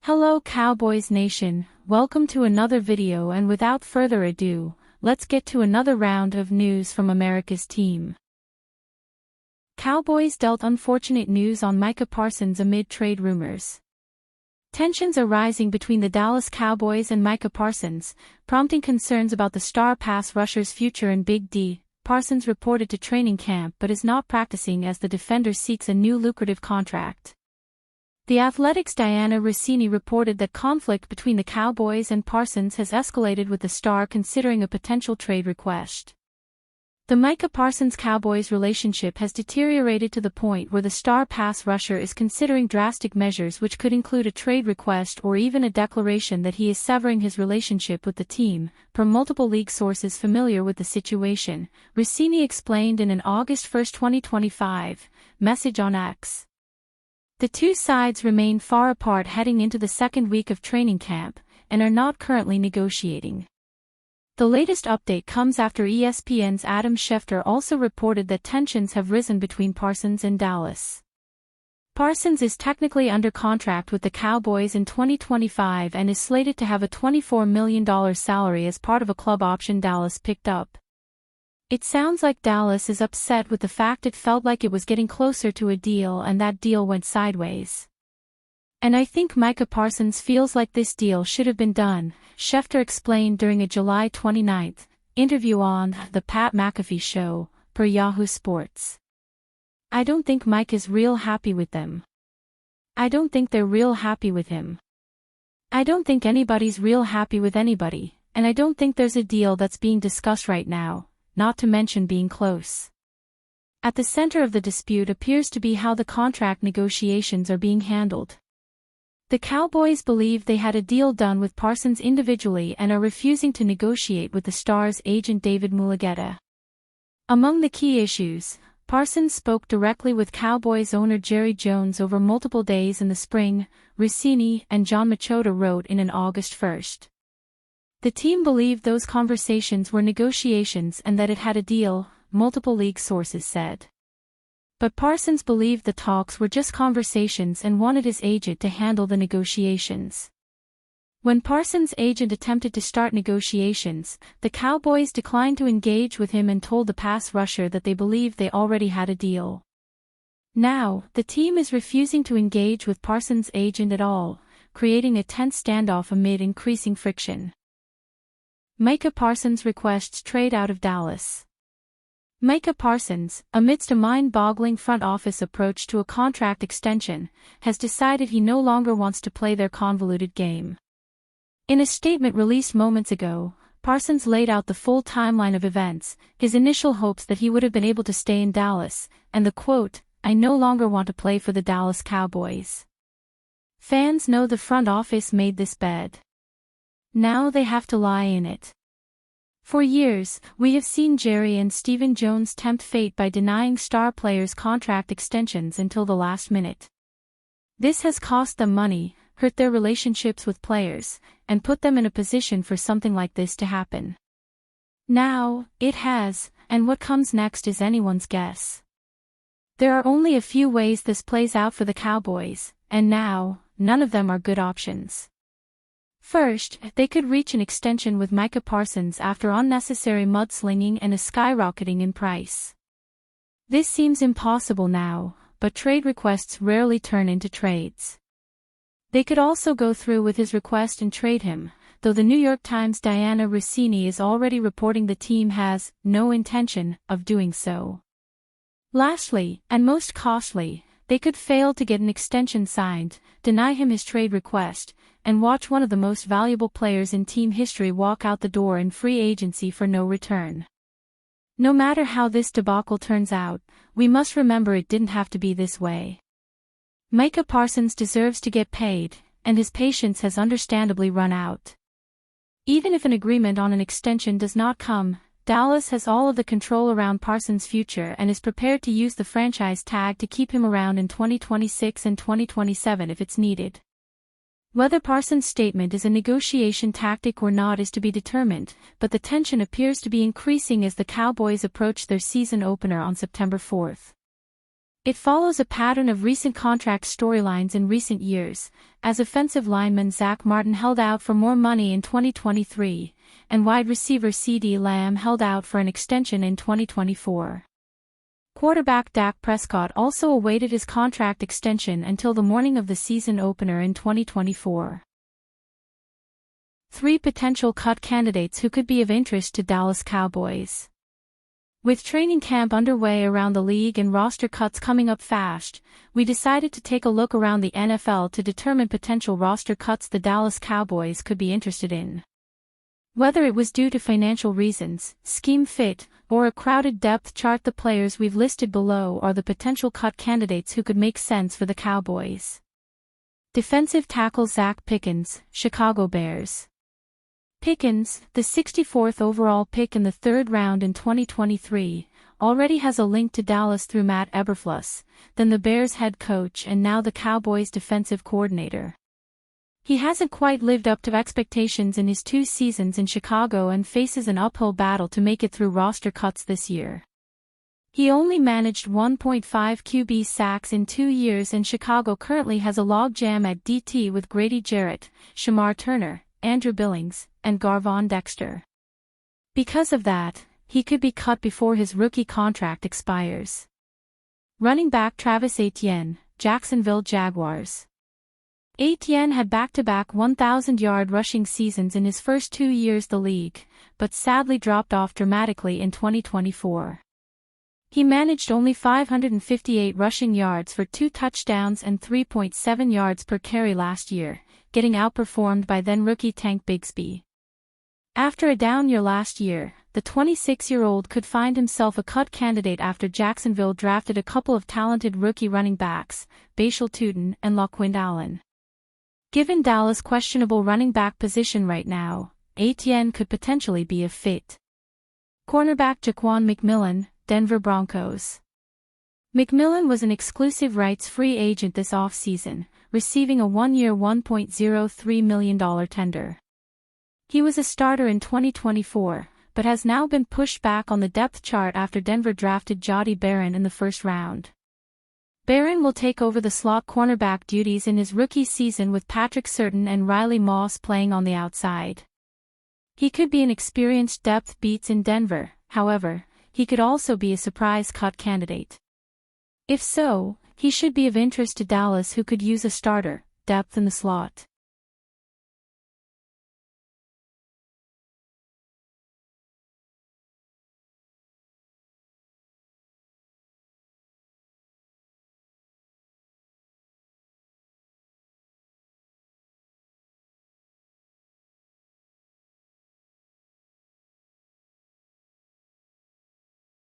Hello Cowboys Nation, welcome to another video, and without further ado, let's get to another round of news from America's team. Cowboys dealt unfortunate news on Micah Parsons amid trade rumors. Tensions are rising between the Dallas Cowboys and Micah Parsons, prompting concerns about the star pass rusher's future in Big D. Parsons reported to training camp but is not practicing as the defender seeks a new lucrative contract. The Athletic's Diana Rossini reported that conflict between the Cowboys and Parsons has escalated, with the star considering a potential trade request. The Micah Parsons-Cowboys relationship has deteriorated to the point where the star pass rusher is considering drastic measures which could include a trade request or even a declaration that he is severing his relationship with the team, per multiple league sources familiar with the situation, Rossini explained in an August 1, 2025, message on X. The two sides remain far apart heading into the second week of training camp, and are not currently negotiating. The latest update comes after ESPN's Adam Schefter also reported that tensions have risen between Parsons and Dallas. Parsons is technically under contract with the Cowboys in 2025 and is slated to have a $24 million salary as part of a club option Dallas picked up. It sounds like Dallas is upset with the fact it felt like it was getting closer to a deal and that deal went sideways. And I think Micah Parsons feels like this deal should have been done, Schefter explained during a July 29 interview on The Pat McAfee Show, per Yahoo Sports. I don't think Mike is real happy with them. I don't think they're real happy with him. I don't think anybody's real happy with anybody, and I don't think there's a deal that's being discussed right now, not to mention being close. At the center of the dispute appears to be how the contract negotiations are being handled. The Cowboys believe they had a deal done with Parsons individually and are refusing to negotiate with the star's agent David Mulugheta. Among the key issues, Parsons spoke directly with Cowboys owner Jerry Jones over multiple days in the spring, Rossini and John Machota wrote in an August 1. The team believed those conversations were negotiations and that it had a deal, multiple league sources said. But Parsons believed the talks were just conversations and wanted his agent to handle the negotiations. When Parsons' agent attempted to start negotiations, the Cowboys declined to engage with him and told the pass rusher that they believed they already had a deal. Now, the team is refusing to engage with Parsons' agent at all, creating a tense standoff amid increasing friction. Micah Parsons requests trade out of Dallas. Micah Parsons, amidst a mind-boggling front office approach to a contract extension, has decided he no longer wants to play their convoluted game. In a statement released moments ago, Parsons laid out the full timeline of events, his initial hopes that he would have been able to stay in Dallas, and the quote, "I no longer want to play for the Dallas Cowboys. Fans know the front office made this bed. Now they have to lie in it." For years, we have seen Jerry and Stephen Jones tempt fate by denying star players contract extensions until the last minute. This has cost them money, hurt their relationships with players, and put them in a position for something like this to happen. Now, it has, and what comes next is anyone's guess. There are only a few ways this plays out for the Cowboys, and now, none of them are good options. First, they could reach an extension with Micah Parsons after unnecessary mudslinging and a skyrocketing in price. This seems impossible now, but trade requests rarely turn into trades. They could also go through with his request and trade him, though the New York Times' Diana Rossini is already reporting the team has no intention of doing so. Lastly, and most costly, they could fail to get an extension signed, deny him his trade request, and watch one of the most valuable players in team history walk out the door in free agency for no return. No matter how this debacle turns out, we must remember it didn't have to be this way. Micah Parsons deserves to get paid, and his patience has understandably run out. Even if an agreement on an extension does not come, Dallas has all of the control around Parsons' future and is prepared to use the franchise tag to keep him around in 2026 and 2027 if it's needed. Whether Parsons' statement is a negotiation tactic or not is to be determined, but the tension appears to be increasing as the Cowboys approach their season opener on September 4. It follows a pattern of recent contract storylines in recent years, as offensive lineman Zach Martin held out for more money in 2023, and wide receiver CeeDee Lamb held out for an extension in 2024. Quarterback Dak Prescott also awaited his contract extension until the morning of the season opener in 2024. 3 potential cut candidates who could be of interest to Dallas Cowboys. With training camp underway around the league and roster cuts coming up fast, we decided to take a look around the NFL to determine potential roster cuts the Dallas Cowboys could be interested in. Whether it was due to financial reasons, scheme fit, or a crowded depth chart, the players we've listed below are the potential cut candidates who could make sense for the Cowboys. Defensive tackle Zach Pickens, Chicago Bears. Pickens, the 64th overall pick in the 3rd round in 2023, already has a link to Dallas through Matt Eberflus, then the Bears head coach and now the Cowboys defensive coordinator. He hasn't quite lived up to expectations in his 2 seasons in Chicago and faces an uphill battle to make it through roster cuts this year. He only managed 1.5 QB sacks in 2 years, and Chicago currently has a logjam at DT with Grady Jarrett, Shamar Turner, Andrew Billings, and Garvon Dexter. Because of that, he could be cut before his rookie contract expires. Running back Travis Etienne, Jacksonville Jaguars. Etienne had back-to-back 1,000-yard rushing seasons in his first 2 years the league, but sadly dropped off dramatically in 2024. He managed only 558 rushing yards for 2 touchdowns and 3.7 yards per carry last year, getting outperformed by then-rookie Tank Bigsby. After a down year last year, the 26-year-old could find himself a cut candidate after Jacksonville drafted a couple of talented rookie running backs, Bashal Tutin and LaQuint Allen. Given Dallas' questionable running back position right now, Etienne could potentially be a fit. Cornerback Jaquan McMillan, Denver Broncos. McMillan was an exclusive rights free agent this offseason, receiving a 1-year $1.03 million tender. He was a starter in 2024, but has now been pushed back on the depth chart after Denver drafted Jody Barron in the 1st round. Barron will take over the slot cornerback duties in his rookie season with Patrick Surtain and Riley Moss playing on the outside. He could be an experienced depth beats in Denver, however, he could also be a surprise cut candidate. If so, he should be of interest to Dallas, who could use a starter, depth in the slot.